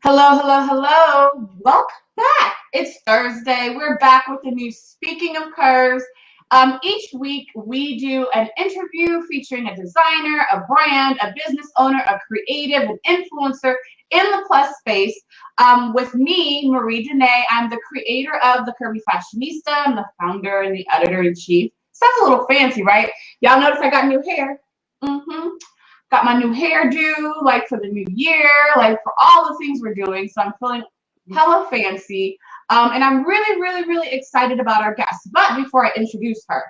Hello, hello, hello. Welcome back. It's Thursday. We're back with a new Speaking of Curves. Each week we do an interview featuring a designer, a brand, a business owner, a creative, an influencer in the plus space. With me, Marie Dene, I'm the creator of The Curvy Fashionista. I'm the founder and the editor-in-chief. Sounds a little fancy, right? Y'all notice I got new hair. Got my new hairdo, like for the new year, like for all the things we're doing. So I'm feeling hella fancy. And I'm really, really, really excited about our guest. But before I introduce her,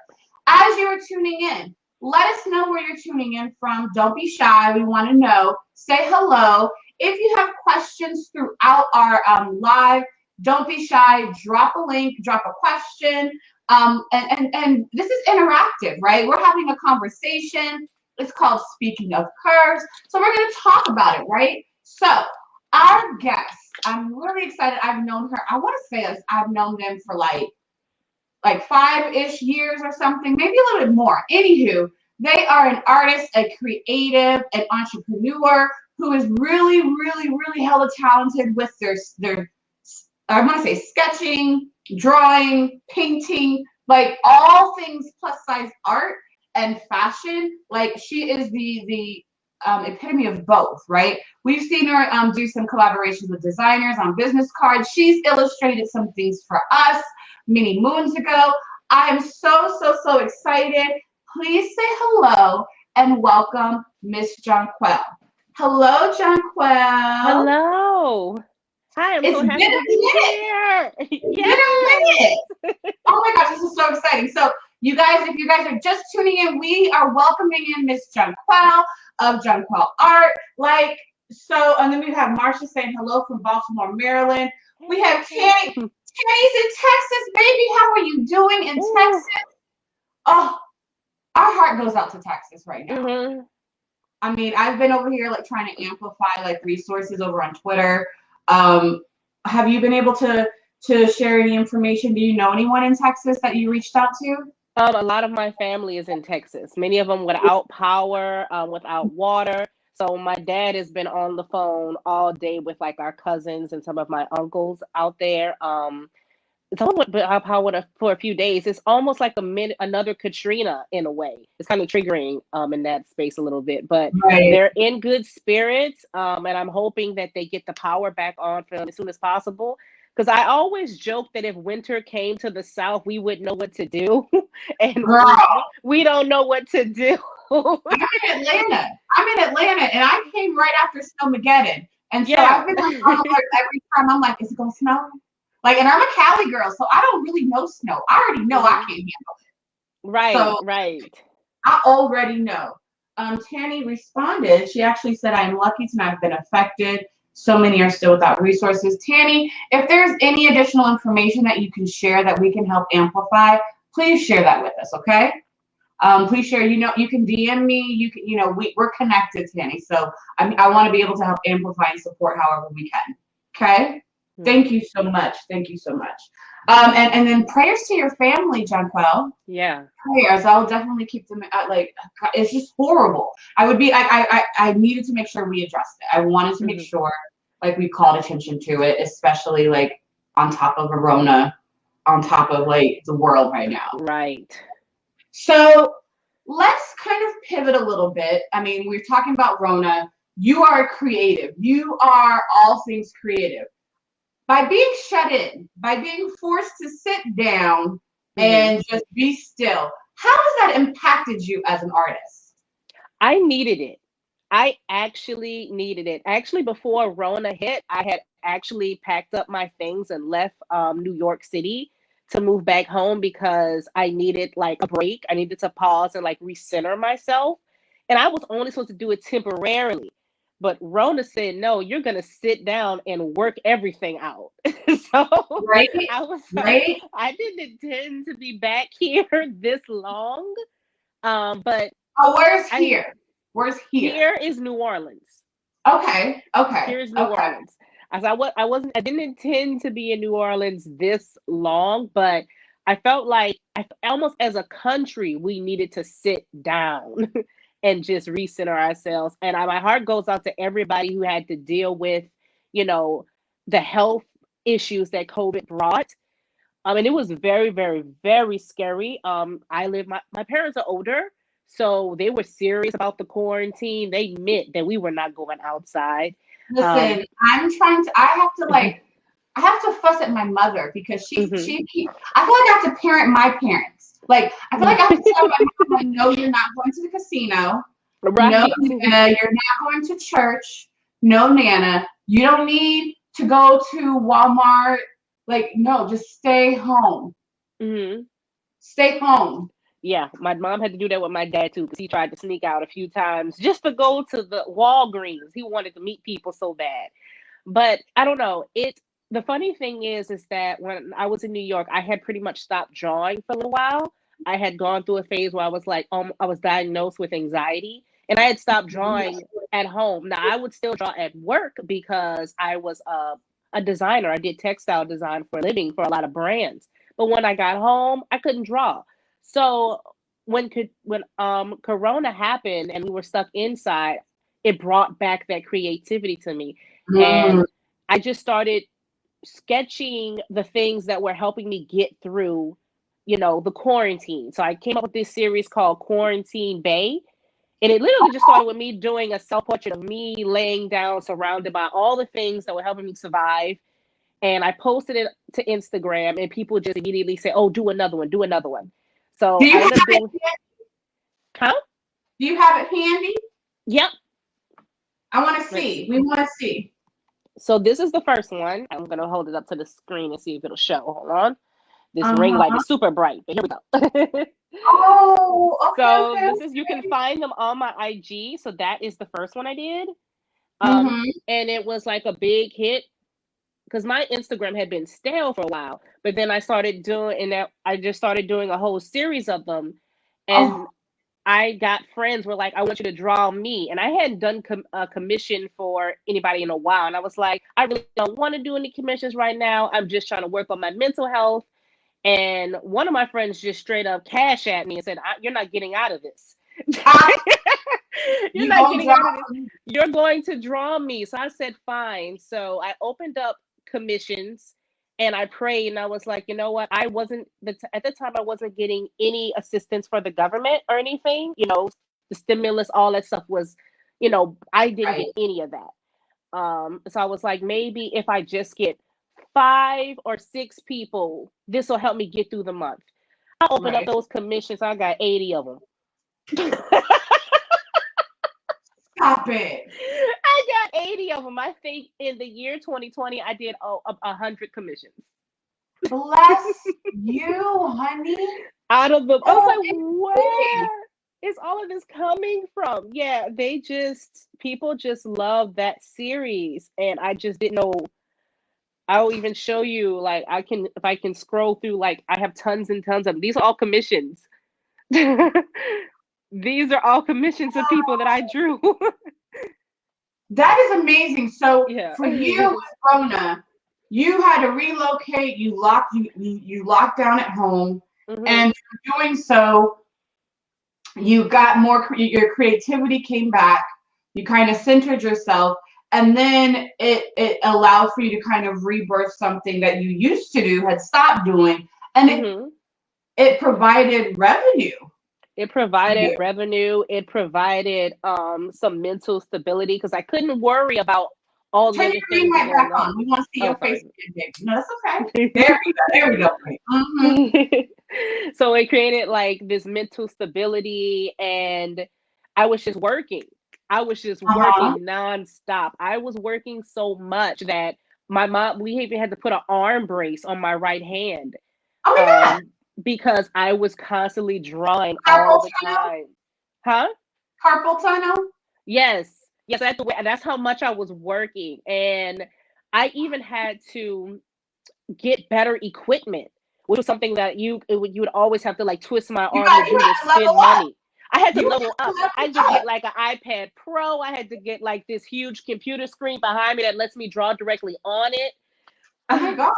as you are tuning in, let us know where you're tuning in from. Don't be shy. We want to know. Say hello. If you have questions throughout our live, don't be shy. Drop a link, drop a question. And this is interactive, right? We're having a conversation. It's called Speaking of Curves. So we're going to talk about it, right? So our guest, I'm really excited. I've known her. I want to say I've known them for like 5-ish years or something, maybe a little bit more. Anywho, they are an artist, a creative, an entrepreneur who is really, really, really hella talented with their I want to say sketching, drawing, painting, like all things plus size art and fashion. Like she is the epitome of both, right? We've seen her do some collaborations with designers on business cards. She's illustrated some things for us many moons ago. I am so excited. Please say hello and welcome Miss Jonquel. Hello, Jonquel. Hello. Hi, I'm It's so been happy to be a here. It's been a minute. Oh my gosh, this is so exciting. So you guys, if you guys are just tuning in, we are welcoming in Miss Jonquel of Jonquel Art. And then we have Marcia saying hello from Baltimore, Maryland. We have Tanny. Tanny's in Texas, baby. How are you doing in Texas? Oh, our heart goes out to Texas right now. Mm-hmm. I mean, I've been over here like trying to amplify like resources over on Twitter. Have you been able to share any information? Do you know anyone in Texas that you reached out to? A lot of my family is in Texas. Many of them without power, without water. So my dad has been on the phone all day with like our cousins and some of my uncles out there. It's almost without power for a few days. It's almost like another Katrina in a way. It's kind of triggering in that space a little bit, but Right. they're in good spirits, and I'm hoping that they get the power back on for them as soon as possible. Because I always joke that if winter came to the South, we wouldn't know what to do, and Girl, we don't know what to do. I'm in Atlanta. I'm in Atlanta, and I came right after Snowmageddon. And so Yeah, I've been like on alert every time. I'm like, is it gonna snow? Like, and I'm a Cali girl, so I don't really know snow. I already know I hmm can't handle it. right, So right. I already know. Tanny responded. She actually said, I am lucky to not have been affected. So many are still without resources. Tanny, if there's any additional information that you can share that we can help amplify, please share that with us, okay? Please share. You know, you can DM me. You can, we're connected, Tanny. So I want to be able to help amplify and support however we can. Okay. Thank Hmm. you so much. Thank you so much. And then prayers to your family, Jonquel. Yeah. Prayers. I'll definitely keep them like. It's just horrible. I would be. I needed to make sure we addressed it. I wanted to make Hmm. sure like we called attention to it, especially like on top of Verona, on top of like the world right now. Right. So let's kind of pivot a little bit. I mean, we're talking about Rona. You are a creative. You are all things creative. By being shut in, by being forced to sit down Hmm. and just be still, how has that impacted you as an artist? I needed it. I actually needed it. Actually, before Rona hit, I had actually packed up my things and left New York City to move back home because I needed like a break. I needed to pause and like recenter myself. And I was only supposed to do it temporarily. But Rona said, no, you're going to sit down and work everything out. So Right? I was like, Right? I didn't intend to be back here this long. But Oh, where's I here? Where's here? here is New Orleans. Okay. Okay. Here is New Okay. Orleans. As I didn't intend to be in New Orleans this long, but I felt like almost as a country we needed to sit down and just recenter ourselves. And my heart goes out to everybody who had to deal with, you know, the health issues that COVID brought. And it was very, very, very scary. My parents are older, so they were serious about the quarantine. They meant that we were not going outside. Listen, I have to fuss at my mother because Mhm. I feel like I have to parent my parents. Like, I feel like I have to tell my mom, like, no, you're not going to the casino. No, Right. Nana, you're not going to church. No, Nana, you don't need to go to Walmart. Like, no, just stay home. Hmm. Stay home. Yeah, my mom had to do that with my dad too, because he tried to sneak out a few times just to go to the Walgreens. He wanted to meet people so bad. But I don't know. The funny thing is that when I was in New York, I had pretty much stopped drawing for a little while. I had gone through a phase where I was like, I was diagnosed with anxiety, and I had stopped drawing at home. Now I would still draw at work because I was a designer. I did textile design for a living for a lot of brands. But when I got home, I couldn't draw. So when Corona happened and we were stuck inside, it brought back that creativity to me, Mm. and I just started sketching the things that were helping me get through, the quarantine. So I came up with this series called Quarantine Bay. And it literally just started with me doing a self portrait of me laying down, surrounded by all the things that were helping me survive. And I posted it to Instagram, and people just immediately say, "Oh, do another one, do another one." Do So you I have ended up it? doing, huh? Do you have it handy? Yep. I want to Let's see. We want to see. So this is the first one. I'm gonna hold it up to the screen and see if it'll show. Hold on. This ring light Uh-huh. is super bright, but here we go. Oh, okay, So okay. this is, you can find them on my IG. So that is the first one I did. Mm-hmm. And it was like a big hit because my Instagram had been stale for a while. But then I started doing, and that I just started doing a whole series of them, Oh, and I got friends were like, "I want you to draw me," and I hadn't done a commission for anybody in a while, and I was like, "I really don't want to do any commissions right now. I'm just trying to work on my mental health." And one of my friends just straight up cash at me and said, "You're not getting out of this. ah, You're you not gonna getting draw out of this. for me. You're going to draw me." So I said, "Fine." So I opened up commissions and I prayed, and I was like, you know what? I wasn't at the time I wasn't getting any assistance for the government or anything. The stimulus, all that stuff was, I didn't Right, get any of that. So I was like, maybe if I just get 5 or 6 people, this will help me get through the month. I opened up right. those commissions. I got 80 of them. Stop it. I got 80 of them. I think in the year 2020, I did 100 commissions Bless you, honey. out of them. I was like, OMG. where is all of this coming from? Yeah, people just love that series. And I just didn't know. I'll even show you, like, if I can scroll through, like, I have tons and tons of them. These are all commissions. These are all commissions of people that I drew. That is amazing. So Yeah. for you with Rona, you had to relocate. You locked down at home, Hmm. and through doing so, you got your creativity came back. You kind of centered yourself, and then it allowed for you to kind of rebirth something that you used to do, had stopped doing, and Hmm. it provided revenue It for provided you. revenue. It provided some mental stability because I couldn't worry about all the Turn other your ring things light back going on. on. We want to see Oh, your face sorry. again, baby. No, that's okay. There we go. There we go. Mm-hmm. So it created like this mental stability, and I was just working. I was just Uh-huh. working nonstop. I was working so much that we even had to put an arm brace on my right hand, Oh my God. um, because I was constantly drawing all Carpal the tunnel. time. Huh? Carpal tunnel. Yes. Yes, that's how much I was working. And I even had to get better equipment, which was something that you would always have to like twist my arm to You do, to had to level spend up. money. I had to You had level to up. I had to level get up. like an iPad Pro. I had to get like this huge computer screen behind me that lets me draw directly on it. Oh my God.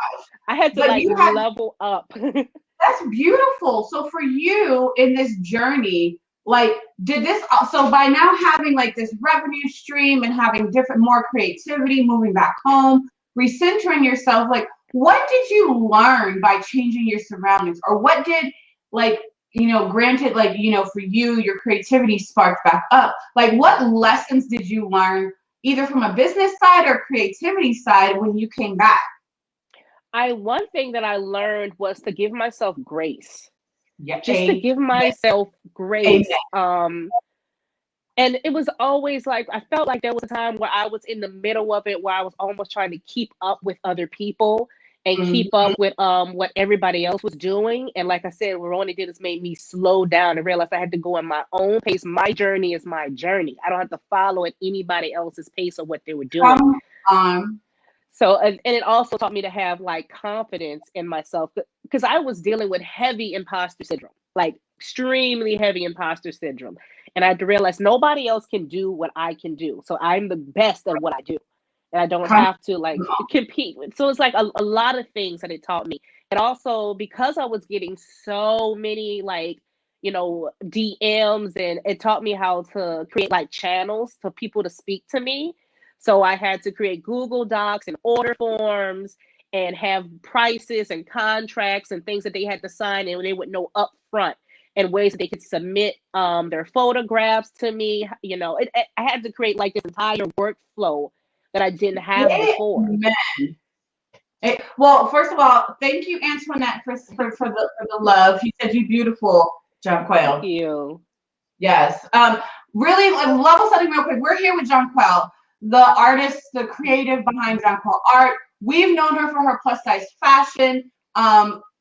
I had to But like you had level up. that's beautiful. So for you in this journey, like, did this, so by now having like this revenue stream and having different, more creativity, moving back home, recentering yourself, like, what did you learn by changing your surroundings? Or what did, like, granted, like, for you, your creativity sparked back up. Like, what lessons did you learn either from a business side or creativity side when you came back? One thing that I learned was to give myself grace. Yeah, Just to give myself amen. grace. And it was always like, I felt like there was a time where I was in the middle of it, where I was almost trying to keep up with other people and keep Mhm. up with what everybody else was doing. And like I said, what Ronnie did is made me slow down and realize I had to go in my own pace. My journey is my journey. I don't have to follow at anybody else's pace of what they were doing. Come on. So, and it also taught me to have like confidence in myself, because I was dealing with heavy imposter syndrome, like extremely heavy imposter syndrome. And I had to realize nobody else can do what I can do. So I'm the best at what I do. And I don't Come have to like on. compete with. So it's like a lot of things that it taught me. And also because I was getting so many like, DMs, and it taught me how to create like channels for people to speak to me. So I had to create Google Docs and order forms and have prices and contracts and things that they had to sign, and they would know upfront, and ways that they could submit their photographs to me. I had to create like this entire workflow that I didn't have before. Amen. Well, first of all, thank you, Antoinette, for the love. He said you beautiful, Thank Jonquel. you. Yes. Really, like, level setting real quick. We're here with Jonquel, the artist, the creative behind Jonquel Art. We've known her for her plus size fashion.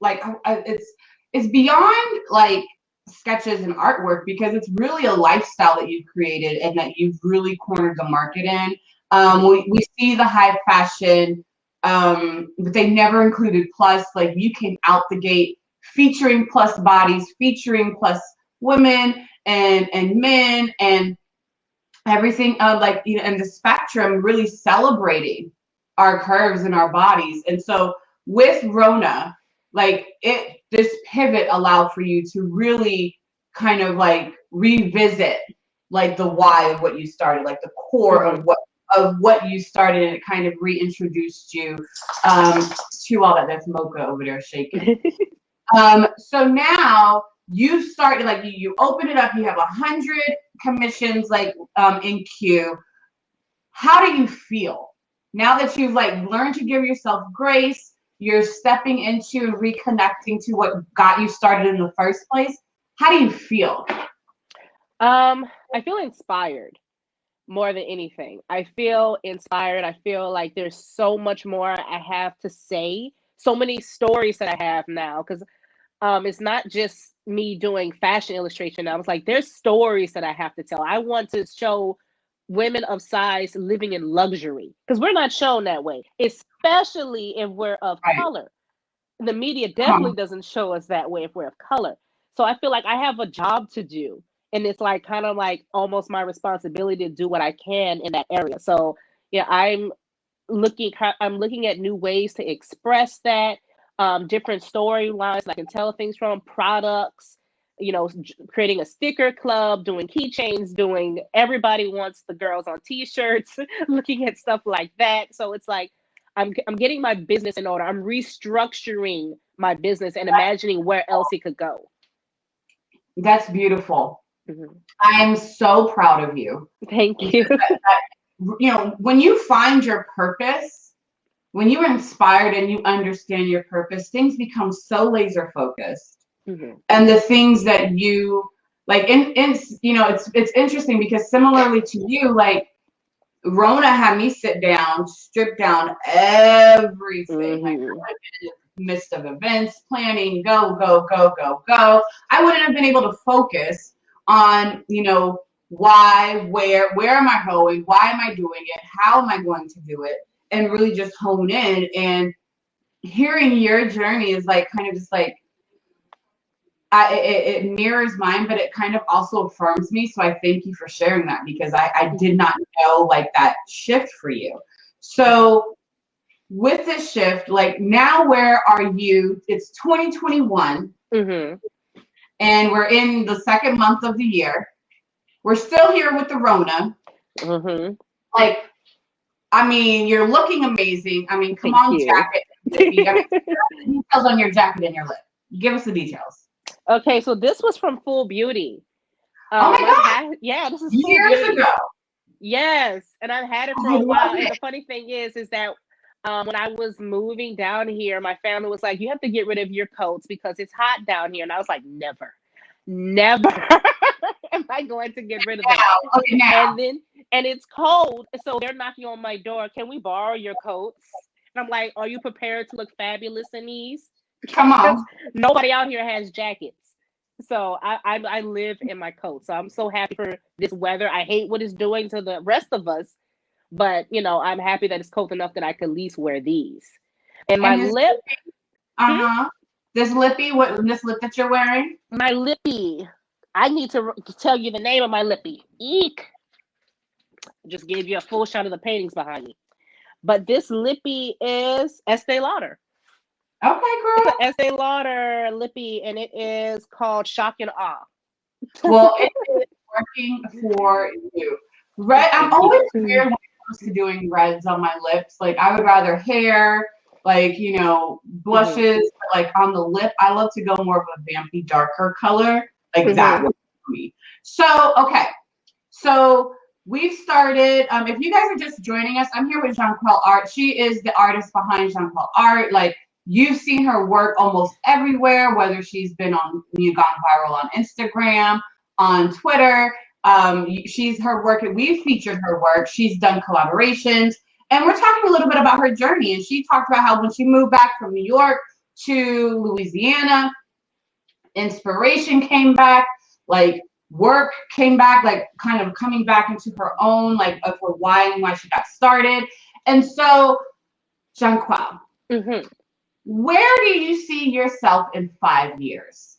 Like, it's beyond like sketches and artwork, because it's really a lifestyle that you've created and that you've really cornered the market in. We see the high fashion, but they never included plus. Like, you came out the gate featuring plus bodies, featuring plus women and men and everything, like, and the spectrum, really celebrating our curves and our bodies. And so with Rona, like, this pivot allowed for you to really kind of like revisit like the why of what you started, like the core Hmm. of what you started, and it kind of reintroduced you um to all that. That's Mocha over there shaking. So now you started, like, you open it up, you have 100 commissions like in queue. How do you feel now that you've like learned to give yourself grace? You're stepping into and reconnecting to what got you started in the first place. How do you feel? I feel inspired more than anything. I feel inspired. I feel like there's so much more I have to say, so many stories that I have now, because it's not just me doing fashion illustration. I was like, there's stories that I have to tell. I want to show women of size living in luxury, because we're not shown that way, especially if we're of Right. color. The media Huh. definitely doesn't show us that way if we're of color. So I feel like I have a job to do. And it's like kind of like almost my responsibility to do what I can in that area. So yeah, I'm looking at new ways to express that, different storylines I can tell things from, products, creating a sticker club, doing keychains, doing everybody wants the girls on t-shirts, looking at stuff like that. So it's like I'm getting my business in order. I'm restructuring my business and imagining where else it could go. That's beautiful. Mhm. I'm so proud of you, Thank because you. when you find your purpose, when you're inspired and you understand your purpose, things become so laser focused. Mhm. And the things that you like, it's interesting because similarly to you, like, Rona had me sit down, strip down everything. Like, Mhm. in the midst of events, planning, go, go, go, go, go. I wouldn't have been able to focus on, why, where am I going? Why am I doing it? How am I going to do it? And really just hone in. And hearing your journey is like kind of just like, it mirrors mine, but it kind of also affirms me. So I thank you for sharing that, because I did Mhm. not know like that shift for you. So with this shift, like, now where are you? It's 2021. Mhm. and we're in the second month of the year. We're still here with the Rona. Mm-hmm. Like, I mean, you're looking amazing. I mean, come Thank on, you. jacket, lippy. I mean, details on your jacket and your lip. Give us the details. Okay, so this was from Full Beauty. Oh my God, Yeah, this is Full years Beauty. ago. Yes, and I've had it for I a love while. And it. the funny thing is that when I was moving down here, my family was like, "You have to get rid of your coats because it's hot down here." And I was like, "Never, never am I going to get rid of them." Now, okay, now. And it's cold, so they're knocking on my door. Can we borrow your coats? And I'm like, "Are you prepared to look fabulous in these?" Come Because on. nobody out here has jackets. So I live in my coat. So I'm so happy for this weather. I hate what it's doing to the rest of us, but I'm happy that it's cold enough that I could at least wear these. And my And this lip, lippy, uh-huh. This lippy, this lip that you're wearing? my lippy. I need to tell you the name of my lippy. Eek. Just gave you a full shot of the paintings behind me. But this lippy is Estee Lauder. Okay, It's girl. an Estee Lauder lippy, and it is called Shock and Awe. Well, it is working for you. Red, I'm Thank always you. weird when it comes to doing reds on my lips. Like, I would rather hair, like, Mm-hmm. blushes, but like on the lip, I love to go more of a vampy, darker color. Like that Mm-hmm. works for me. So, okay. So we've started. If you guys are just joining us, I'm here with Jonquel Art. She is the artist behind Jonquel Art. Like, you've seen her work almost everywhere, whether she's been on, gone viral on Instagram, on Twitter. She's her work. We've featured her work. She's done collaborations, and we're talking a little bit about her journey. And she talked about how when she moved back from New York to Louisiana, inspiration came back, like work came back, like kind of coming back into her own, like of her why and why she got started. And so, Jonquel, Mm-hmm. where do you see yourself in 5 years?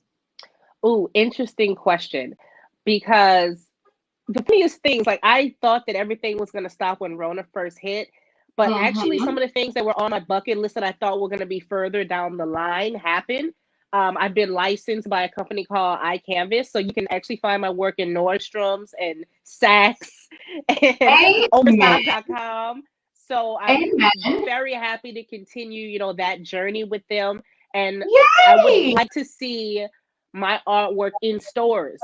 Ooh, interesting question. Because the funniest things, like I thought that everything was going to stop when Rona first hit, but actually Mm-hmm. some of the things that were on my bucket list that I thought were going to be further down the line happened. I've been licensed by a company called iCanvas, so you can actually find my work in Nordstrom's and Saks and Amen. Overstock.com. So I'm Amen. very happy to continue, that journey with them. And I would Yay. like to see my artwork in stores.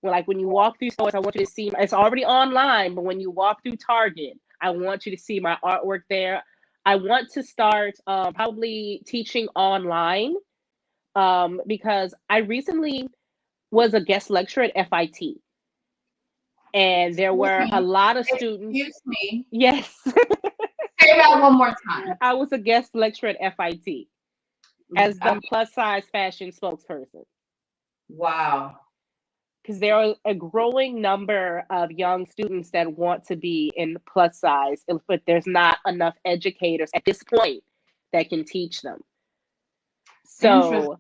Well, like when you walk through stores, I want you to see it's already online, but when you walk through Target, I want you to see my artwork there. I want to start probably teaching online because I recently was a guest lecturer at FIT, and there Excuse were a me. lot of students. Excuse me. Yes, Say that one more time. I was a guest lecturer at FIT as the plus size fashion spokesperson. Wow. Because there are a growing number of young students that want to be in plus size, but there's not enough educators at this point that can teach them. Interesting. So,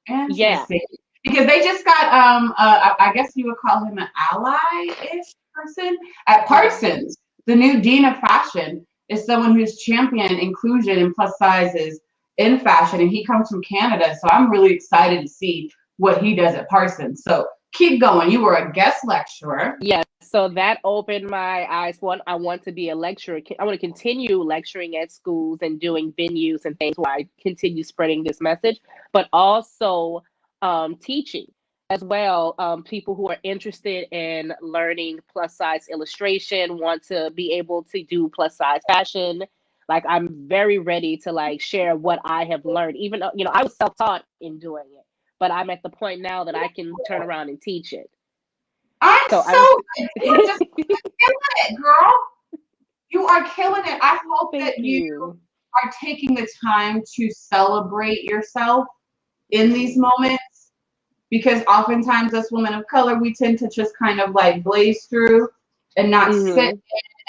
yeah. Interesting. Because they just got I guess you would call him an ally-ish person at Parsons. The new dean of fashion is someone who's championed inclusion and plus sizes in fashion, and he comes from Canada. So I'm really excited to see what he does at Parsons. So keep going. You were a guest lecturer. Yes. So that opened my eyes. One, I want to be a lecturer. I want to continue lecturing at schools and doing venues and things where I continue spreading this message, but also teaching as well. People who are interested in learning plus size illustration, want to be able to do plus size fashion. Like I'm very ready to like share what I have learned, even though, I was self-taught in doing it, but I'm at the point now that I can turn around and teach it. I'm So so I'm you are just killing it, girl. You are killing it. I hope Thank that you you. are taking the time to celebrate yourself in these moments, because oftentimes us women of color, we tend to just kind of like blaze through and not sit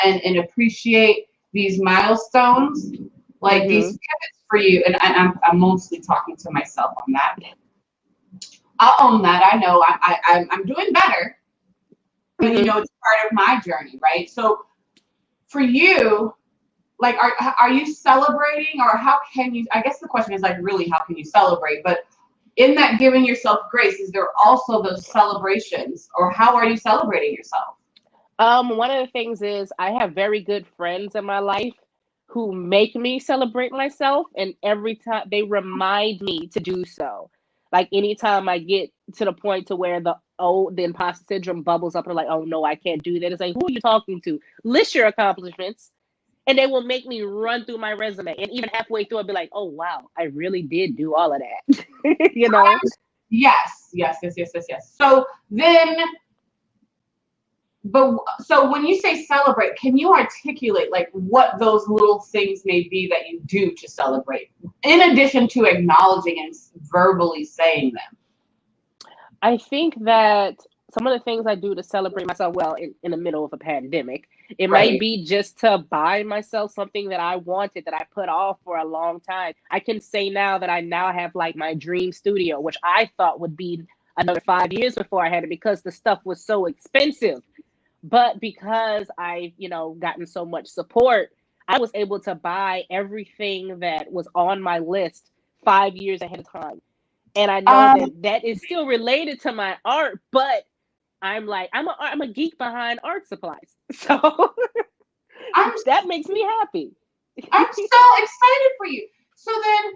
Mhm. and appreciate these milestones, like these Mhm. pivots for you. And I'm mostly talking to myself on that. I'll own that. I know I'm doing better, but Mhm. it's part of my journey, right? So for you, like, are you celebrating, or how can you? I guess the question is like, really, how can you celebrate? But in that giving yourself grace, is there also those celebrations, or how are you celebrating yourself? One of the things is I have very good friends in my life who make me celebrate myself, and every time they remind me to do so. Like anytime I get to the point to where the imposter syndrome bubbles up and like, oh no, I can't do that. It's like, who are you talking to? List your accomplishments, and they will make me run through my resume. And even halfway through, I'll be like, oh wow, I really did do all of that. You know? Yes, yes, yes, yes, yes, yes. So then, but so when you say celebrate, can you articulate like what those little things may be that you do to celebrate, in addition to acknowledging and verbally saying them? I think that some of the things I do to celebrate myself, well, in the middle of a pandemic, it might Right. be just to buy myself something that I wanted that I put off for a long time. I can say now that I now have like my dream studio, which I thought would be another 5 years before I had it because the stuff was so expensive. But because I've, gotten so much support, I was able to buy everything that was on my list 5 years ahead of time. And I know Um, that that is still related to my art, but I'm a geek behind art supplies. So I'm that makes me happy. I'm so excited for you. So then,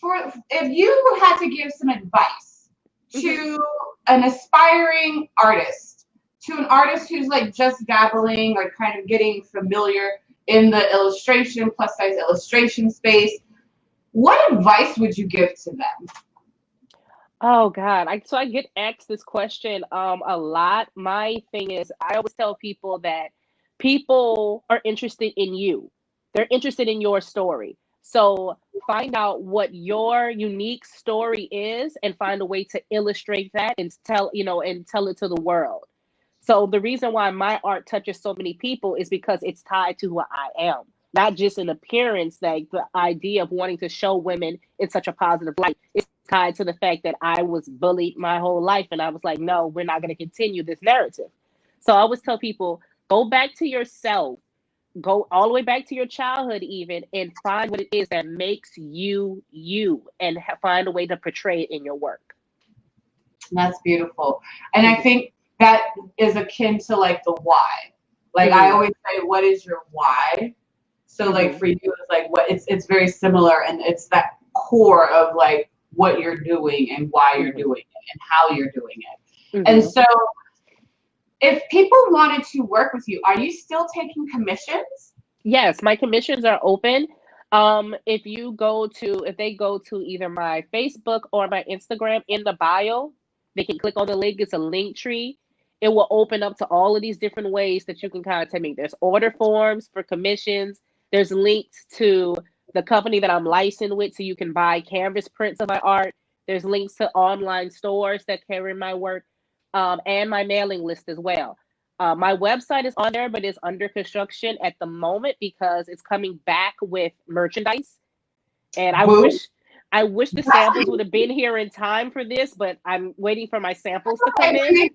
for if you had to give some advice Mhm. to an aspiring artist, to an artist who's like just dabbling or kind of getting familiar in the illustration, plus size illustration space, what advice would you give to them? Oh God. So I get asked this question a lot. My thing is I always tell people that people are interested in you. They're interested in your story. So find out what your unique story is and find a way to illustrate that and tell it to the world. So the reason why my art touches so many people is because it's tied to who I am, not just an appearance. Like the idea of wanting to show women in such a positive light is tied to the fact that I was bullied my whole life, and I was like, no, we're not going to continue this narrative. So I always tell people, go back to yourself, go all the way back to your childhood, even, and find what it is that makes you you, and find a way to portray it in your work. That's beautiful. And I Mm-hmm. think that is akin to like the why. Like I Mm-hmm. always say, what is your why? So like Mm-hmm. for you, it's like what it's very similar, and it's that core of like what you're doing and why you're Mm-hmm. doing it and how you're doing it. And Mm-hmm. so if people wanted to work with you, are you still taking commissions? Yes, my commissions are open. If they go to either my Facebook or my Instagram, in the bio, they can click on the link. It's a link tree. It will open up to all of these different ways that you can contact me. There's order forms for commissions. There's links to the company that I'm licensed with, so you can buy canvas prints of my art. There's links to online stores that carry my work, and my mailing list as well. My website is on there, but it's under construction at the moment because it's coming back with merchandise. And Boo. I wish the samples would have been here in time for this, but I'm waiting for my samples to come Okay, in.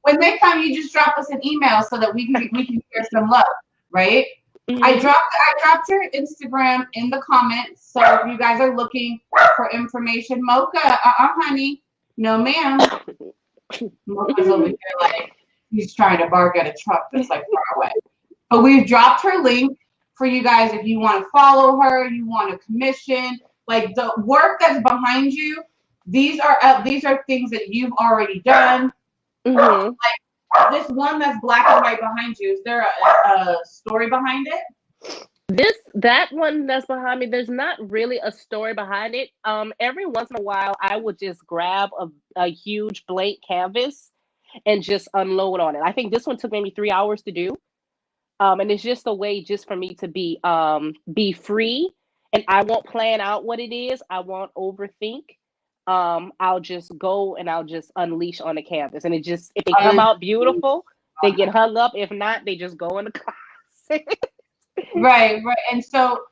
when they come, you just drop us an email so that we can share some love, right? Hmm. I dropped your Instagram in the comments. So if you guys are looking for information, Mocha, honey, no ma'am. Mocha's over here like he's trying to bark at a truck that's like far away. But we've dropped her link for you guys if you want to follow her, you want to commission, like the work that's behind you. These are things that you've already done. Hmm. This one that's black and white behind you. Is there a story behind it? That one that's behind me, there's not really a story behind it. Every once in a while, I would just grab a huge blank canvas and just unload on it. I think this one took maybe 3 hours to do. And it's just a way just for me to be free, and I won't plan out what it is. I won't overthink. I'll just go and I'll just unleash on the canvas, and it just, if they come Other out beautiful, they get hung up. If not, they just go in the closet. Right, right. And so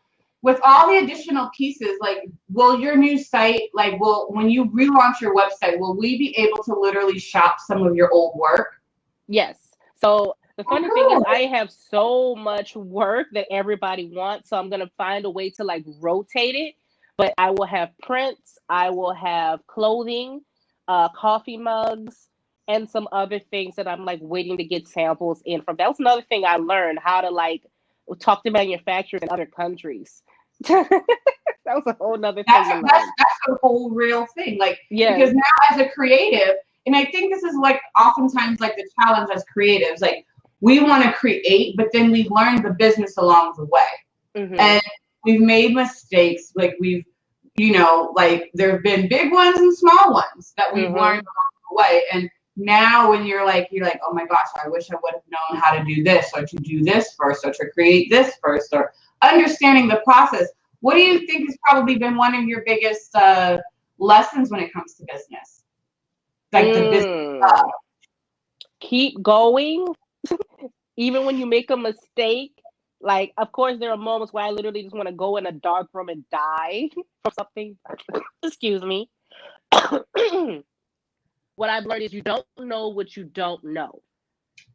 with all the additional pieces, like will your new site, like will when you relaunch your website, will we be able to literally shop some of your old work? Yes. So the Oh, funny thing is, good. I have so much work that everybody wants, so I'm gonna find a way to like rotate it. But I will have prints, I will have clothing, coffee mugs, and some other things that I'm like waiting to get samples in from. That was another thing I learned, how to like talk to manufacturers in other countries. That was a whole nother thing to learn. That's a whole real thing. Like, Yeah. because now as a creative, and I think this is like oftentimes like the challenge as creatives, like we want to create, but then we learn the business along the way. Mm-hmm. And we've made mistakes. Like we've, like there have been big ones and small ones that we've learned along the way. And now when you're like, oh my gosh, I wish I would have known how to do this, or to do this first, or to create this first, or understanding the process. What do you think has probably been one of your biggest lessons when it comes to business? Like the business. Keep going. Even when you make a mistake, like, of course, there are moments where I literally just want to go in a dark room and die from something. Excuse me. What I've learned is you don't know what you don't know.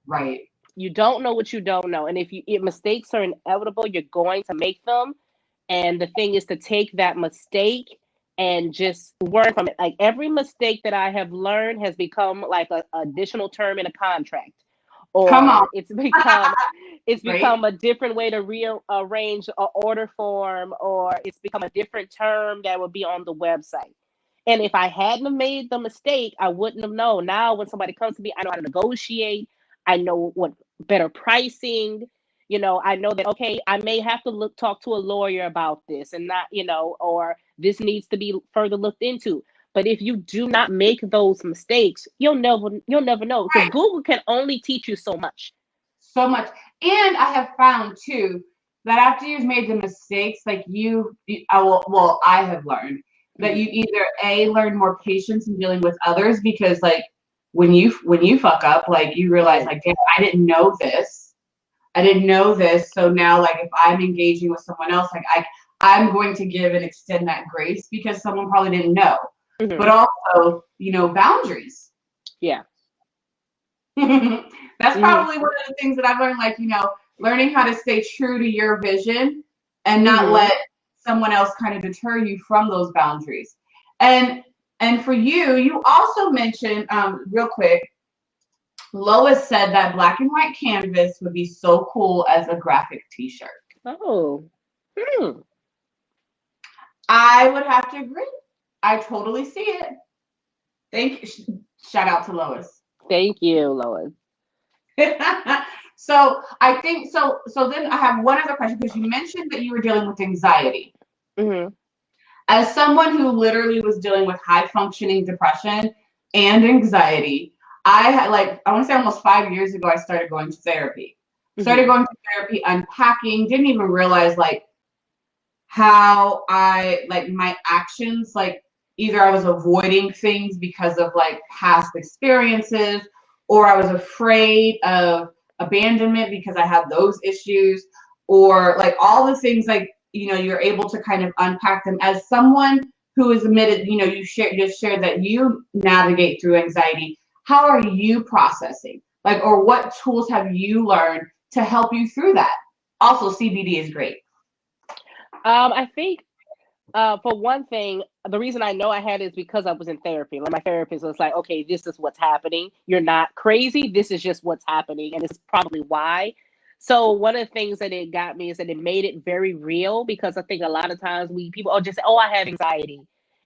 Right. You don't know what you don't know. And if mistakes are inevitable, you're going to make them. And the thing is to take that mistake and just learn from it. Like every mistake that I have learned has become like an additional term in a contract. Or it's become a different way to rearrange an order form, or it's become a different term that would be on the website. And if I hadn't have made the mistake, I wouldn't have known. Now, when somebody comes to me, I know how to negotiate. I know what better pricing. I know that, okay, I may have to talk to a lawyer about this and not, or this needs to be further looked into. But if you do not make those mistakes, you'll never know. Because Google can only teach you so much. So much. And I have found too that after you've made the mistakes, like I have learned that you either learn more patience in dealing with others, because like when you fuck up, like you realize like, damn, I didn't know this. So now like if I'm engaging with someone else, like I'm going to give and extend that grace because someone probably didn't know. Mm-hmm. But also, boundaries. Yeah. That's probably one of the things that I've learned, like, learning how to stay true to your vision and not let someone else kind of deter you from those boundaries. And for you also mentioned, real quick, Lois said that black and white canvas would be so cool as a graphic t-shirt. Oh. I would have to agree. I totally see it. Thank you. Shout out to Lois. Thank you, Lois. So I think so then I have one other question, because you mentioned that you were dealing with anxiety. Mm-hmm. As someone who literally was dealing with high functioning depression and anxiety, I want to say almost 5 years ago, I started going to therapy. Unpacking, didn't even realize like how my actions, like either I was avoiding things because of like past experiences, or I was afraid of abandonment because I had those issues, or like all the things, like, you're able to kind of unpack them. As someone who is admitted, you just shared that you navigate through anxiety. How are you processing? Like, or what tools have you learned to help you through that? Also, CBD is great. I think for one thing, the reason I know I had it is because I was in therapy. Like my therapist was like, okay, this is what's happening. You're not crazy. This is just what's happening. And it's probably why. So one of the things that it got me is that it made it very real, because I think a lot of times people just say, oh, I have anxiety.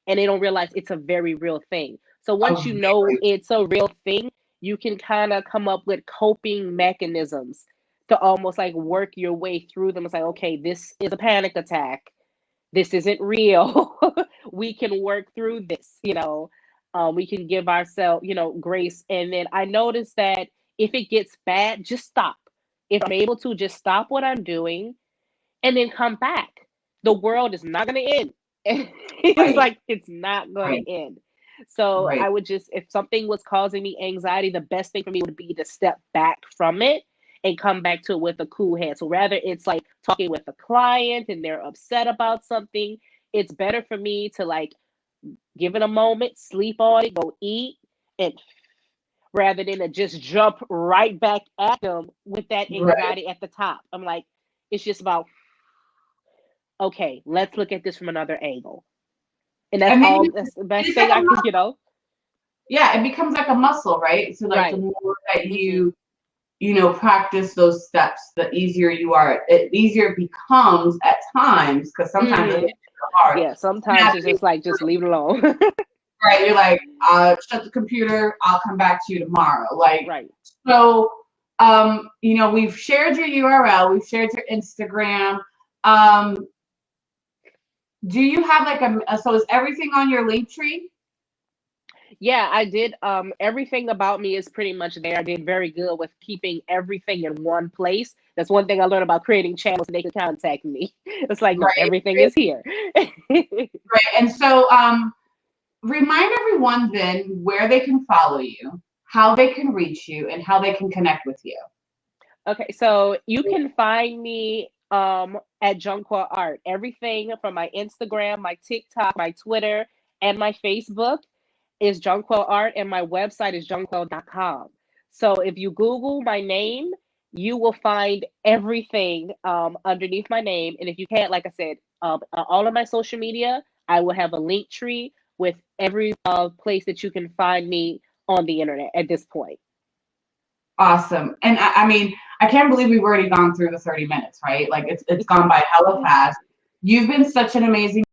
And they don't realize it's a very real thing. So once you know it's a real thing, you can kind of come up with coping mechanisms to almost like work your way through them. It's like, okay, this is a panic attack. This isn't real. We can work through this, we can give ourselves, grace. And then I noticed that if it gets bad, just stop. If I'm able to, just stop what I'm doing and then come back. The world is not going to end. It's like, it's not going to end. So I would just, if something was causing me anxiety, the best thing for me would be to step back from it and come back to it with a cool head. So rather it's like talking with a client and they're upset about something, it's better for me to like give it a moment, sleep on it, go eat, and rather than to just jump right back at them with that anxiety at the top. I'm like, it's just about, okay, let's look at this from another angle. And that's And then all, that's the best it's like thing a I could, yeah, it becomes like a muscle, right? So like the right. more that Hmm. you know, practice those steps, the easier you are. It easier it becomes at times because sometimes it Hmm. is hard. Yeah, And sometimes as it's you just like, just leave it alone. right, you're like, shut the computer, I'll come back to you tomorrow. Like, Right. so, you know, we've shared your URL, we've shared your Instagram. Um, do you have like so is everything on your link tree? Yeah, I did. Everything about me is pretty much there. I did very good with keeping everything in one place. That's one thing I learned about creating channels so they can contact me. It's like, no, Right, everything is here. right. And so, remind everyone then where they can follow you, how they can reach you, and how they can connect with you. Okay, so you can find me at Jonquel Art. Everything from my Instagram, my TikTok, my Twitter, and my Facebook is Jonquel Art, and my website is jonquel.com. So if you Google my name, you will find everything underneath my name. And if you can't, like I said, all of my social media, I will have a link tree with every place that you can find me on the internet at this point. Awesome. And I mean, I can't believe we've already gone through the 30 minutes, right? Like it's gone by hella fast. You've been such an amazing